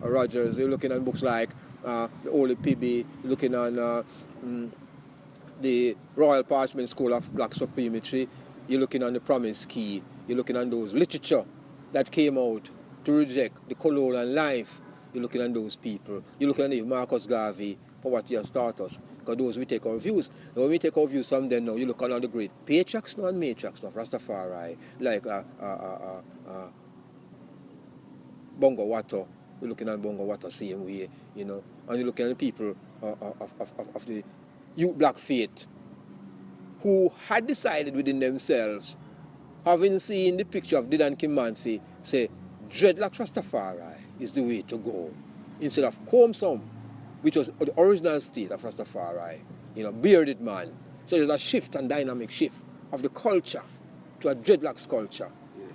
Rogers. You're looking at books like the Holy Pibby, looking on the Royal Parchment School of Black Supremacy, you're looking on the Promise Key, you're looking on those literature that came out to reject the colonial life. You're looking at those people. You're looking at Marcus Garvey for what he has taught us. Because those we take our views. And when we take our views from them now, you look at all the great patriarchs now and matriarchs of Rastafari, like Bongo Watto. We're looking at Bongo Watto same way, you know. And you're looking at the people of the youth black faith who had decided within themselves, having seen the picture of Didan Kimanthi, say, dreadlock Rastafari is the way to go. Instead of Comsom, which was the original state of Rastafari, you know, bearded man. So there's a shift and dynamic shift of the culture to a dreadlocks culture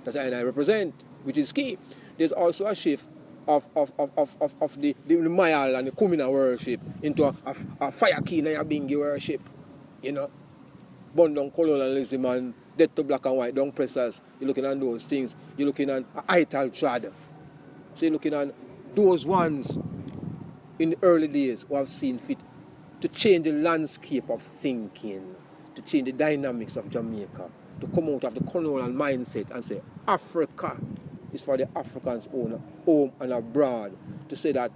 that I represent, which is key. There's also a shift of the Mayal and the Kumina worship into a fire key and a Bingi worship, you know. Burn down colonialism and death to black and white, down pressers. You're looking at those things. You're looking at ital trad. So you're looking at those ones in the early days who have seen fit to change the landscape of thinking, to change the dynamics of Jamaica, to come out of the colonial mindset and say Africa is for the Africans' own home and abroad, to say that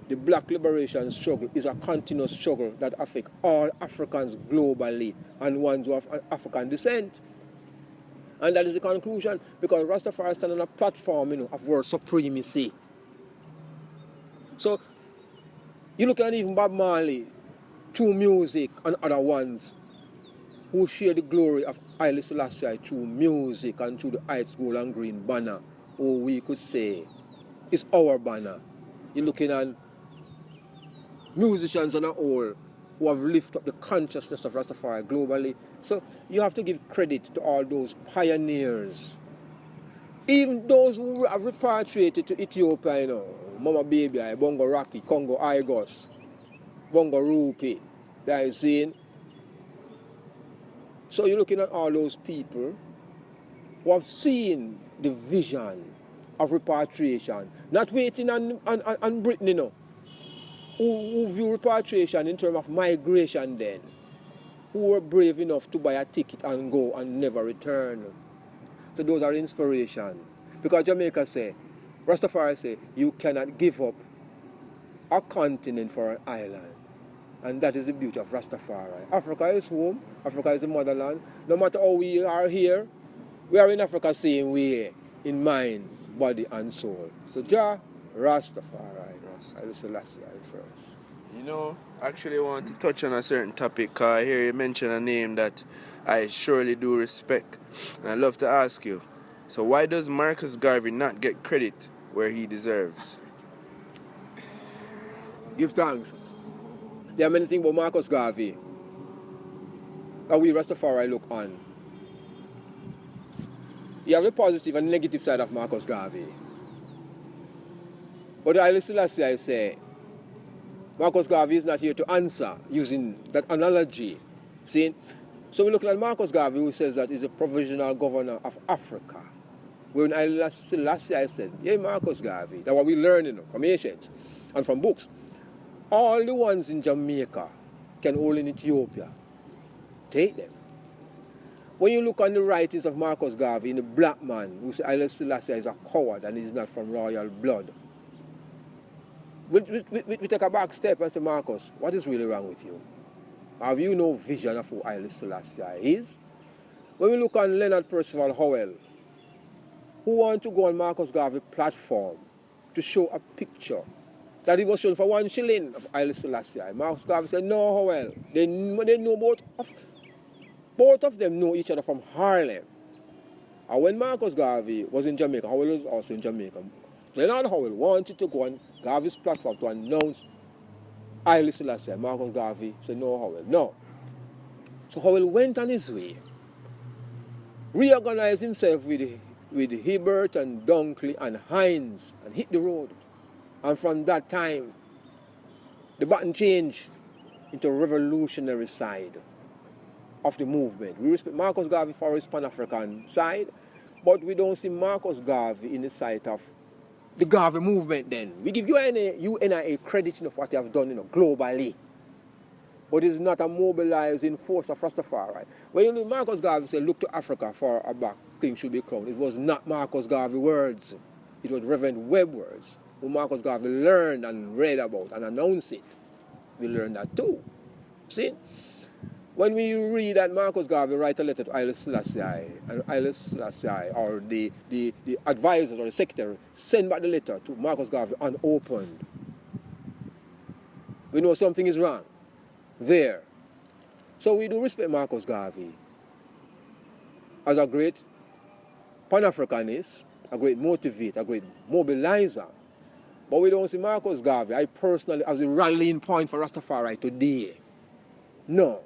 the black liberation struggle is a continuous struggle that affects all Africans globally and ones who have African descent. And that is the conclusion, because Rastafari stands on a platform, you know, of world supremacy. So You look at even Bob Marley, through music and other ones who share the glory of Haile Selassie through music and through the Heights Gold and Green banner, or we could say is our banner. You're looking at musicians on a whole who have lifted up the consciousness of Rastafari globally. So you have to give credit to all those pioneers. Even those who have repatriated to Ethiopia, you know, Mama Baby, Bongo Rocky, Congo Igos, Bongo Rupi, that is saying. So you're looking at all those people who have seen the vision of repatriation, not waiting on Britain, you know, who view repatriation in terms of migration then, who were brave enough to buy a ticket and go and never return. So those are inspiration. Because Jamaica say, Rastafari say, you cannot give up a continent for an island. And that is the beauty of Rastafari. Africa is home, Africa is the motherland. No matter how we are here, we are in Africa same way, in mind, body and soul. So Jah, Rastafari, Haile Selassie first. You know, I actually want to touch on a certain topic because I hear you mention a name that I surely do respect. And I'd love to ask you, so why does Marcus Garvey not get credit where he deserves? Give thanks. There are many things about Marcus Garvey that we Rastafari look on. You have the positive and negative side of Marcus Garvey. But Haile Selassie, I say, Marcus Garvey is not here to answer using that analogy. See? So we're looking at Marcus Garvey, who says that he's a provisional governor of Africa. When Haile Selassie, I said, yeah, Marcus Garvey. That's what we learn, you know, from ancients and from books. All the ones in Jamaica can hold in Ethiopia. Take them. When you look on the writings of Marcus Garvey, in the black man who says Haile Selassie is a coward and he's not from royal blood, we take a back step and say, Marcus, what is really wrong with you? Have you no vision of who Haile Selassie is? When we look on Leonard Percival Howell, who want to go on Marcus Garvey platform to show a picture that he was shown for 1 shilling of Haile Selassie, Marcus Garvey said, no, Howell, they know both of them know each other from Harlem. And when Marcus Garvey was in Jamaica, Howell was also in Jamaica. Leonard Howell wanted to go on Garvey's platform to announce Haile Selassie. Marcus Garvey said, no, Howell, no. So Howell went on his way, reorganized himself with Hibbert and Dunkley and Hines and hit the road. And from that time, the button changed into a revolutionary side of the movement. We respect Marcus Garvey for his Pan-African side, but we don't see Marcus Garvey in the side of the Garvey movement then. We give UNIA credit of what they have done, globally. But it's not a mobilizing force of Rastafari. When you look, Marcus Garvey said, look to Africa for a back thing should be crowned. It was not Marcus Garvey words. It was Reverend Webb words, who Marcus Garvey learned and read about and announced it. We learned that too. See? When we read that Marcus Garvey write a letter to Haile Selassie, and Haile Selassie, or the advisor or the secretary, send back the letter to Marcus Garvey unopened, we know something is wrong there. So we do respect Marcus Garvey as a great Pan-Africanist, a great motivator, a great mobilizer. But we don't see Marcus Garvey, I personally, as a rallying point for Rastafari today. No.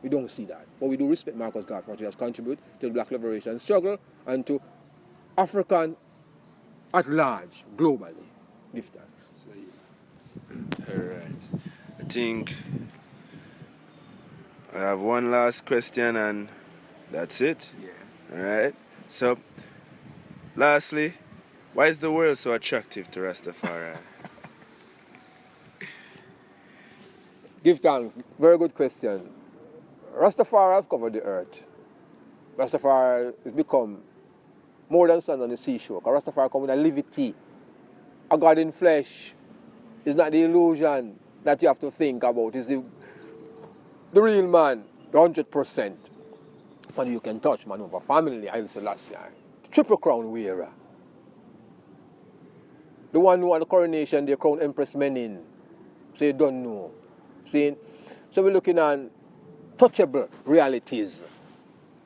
We don't see that. But we do respect Marcus Garvey for what he has contributed to the Black liberation struggle and to African at large, globally. Give thanks. All right. I think I have one last question and that's it. Yeah. All right. So, lastly, why is the world so attractive to Rastafari? Give thanks. Very good question. Rastafari has covered the earth. Rastafari has become more than sand on the seashore. Rastafari comes with a livity, a God in flesh. It's not the illusion that you have to think about. It's the real man, the 100%. Man you can touch, man over family, Haile Selassie. Triple crown wearer. The one who at the coronation they crowned Empress Menin. so you don't know. See? So we're looking at touchable realities.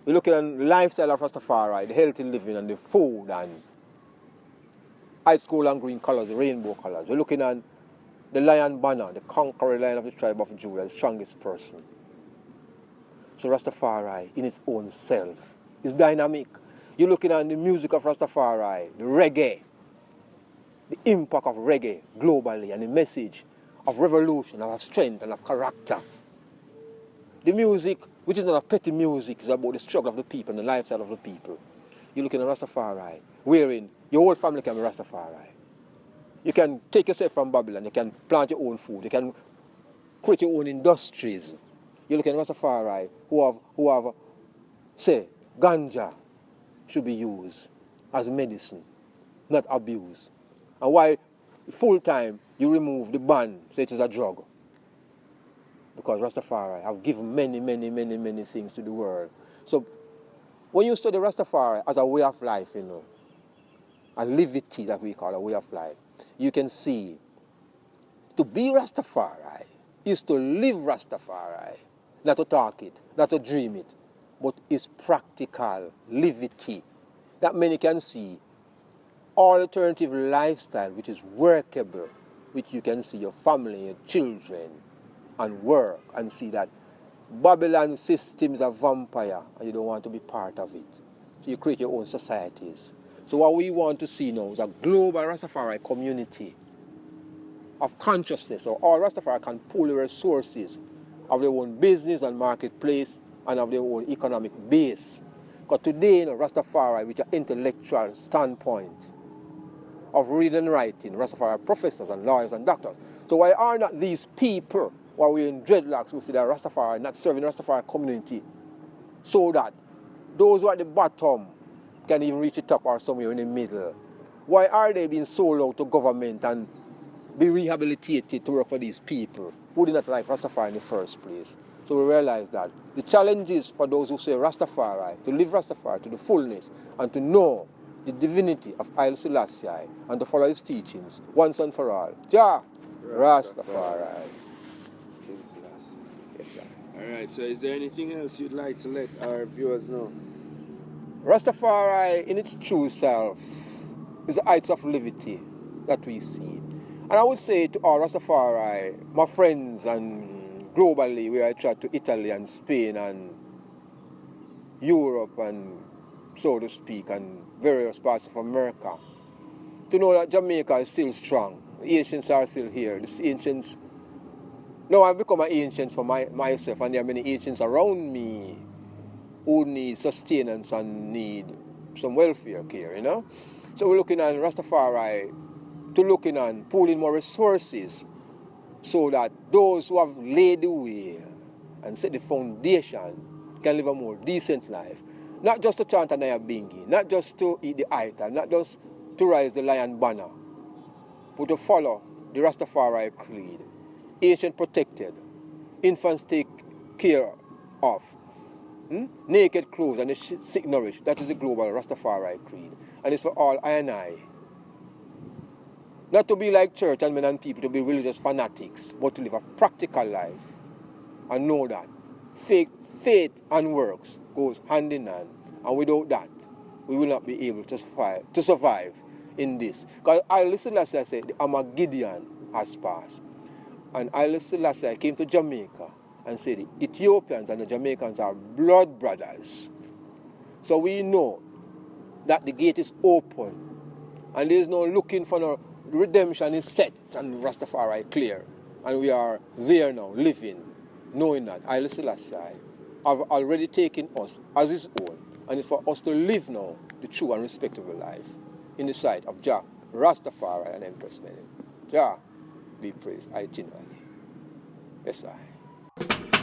We're looking at the lifestyle of Rastafari, the healthy living and the food and ice gold and green colors, the rainbow colors. We're looking at the lion banner, the conquering lion of the tribe of Judah, the strongest person. So Rastafari in its own self is dynamic. You're looking at the music of Rastafari, the reggae, the impact of reggae globally and the message of revolution, of strength and of character. The music, which is not a petty music, is about the struggle of the people and the lifestyle of the people. You're looking at Rastafari, wherein your whole family can be Rastafari. You can take yourself from Babylon, you can plant your own food, you can create your own industries. You're looking at Rastafari who have say, Ganja should be used as medicine, not abused. And why full time you remove the ban, say it is a drug. Because Rastafari have given many things to the world. So when you study Rastafari as a way of life, you know, a livity that we call a way of life, you can see to be Rastafari is to live Rastafari, not to talk it, not to dream it, but it's practical livity that many can see alternative lifestyle which is workable, which you can see your family, your children, and work and see that Babylon system is a vampire and you don't want to be part of it. So you create your own societies. So what we want to see now is a global Rastafari community of consciousness, so all Rastafari can pool the resources of their own business and marketplace and of their own economic base. Because today, you know, Rastafari, with an intellectual standpoint of reading and writing, Rastafari professors and lawyers and doctors. So why are not these people, while we're in dreadlocks, who say that Rastafari not serving the Rastafari community, so that those who are at the bottom can even reach the top or somewhere in the middle? Why are they being sold out to government and be rehabilitated to work for these people who did not like Rastafari in the first place? So we realize that the challenges for those who say Rastafari, to live Rastafari to the fullness and to know the divinity of Haile Selassie and to follow his teachings once and for all. Ja, Rastafari. Yes, sir. Alright, so is there anything else you'd like to let our viewers know? Rastafari in its true self is the heights of liberty that we see. And I would say to all Rastafari, my friends, and globally where I travel to Italy and Spain and Europe and so to speak and various parts of America, to know that Jamaica is still strong. The ancients are still here. The ancients, now I've become an ancient for myself, and there are many ancients around me who need sustenance and need some welfare care, you know. So we're looking at Rastafari to looking and pooling more resources so that those who have laid the way and set the foundation can live a more decent life. Not just to chant a Bingi, not just to eat the ital, not just to rise the lion banner, but to follow the Rastafari creed. Ancient protected, infants take care of, naked clothes and the sick nourished. That is the global Rastafari creed. And it's for all I and I. Not to be like church and men and people, to be religious fanatics, but to live a practical life and know that faith and works goes hand in hand. And without that, we will not be able to survive in this. Because Haile Selassie said the Armageddon has passed. And Haile Selassie came to Jamaica and said the Ethiopians and the Jamaicans are blood brothers. So we know that the gate is open and there is no looking for no redemption is set and Rastafari clear. And we are there now, living, knowing that Haile Selassie have already taken us as his own. And it's for us to live now the true and respectable life in the sight of Jah, Rastafari and Empress Menen. Jah be praised itinerally. Yes, I.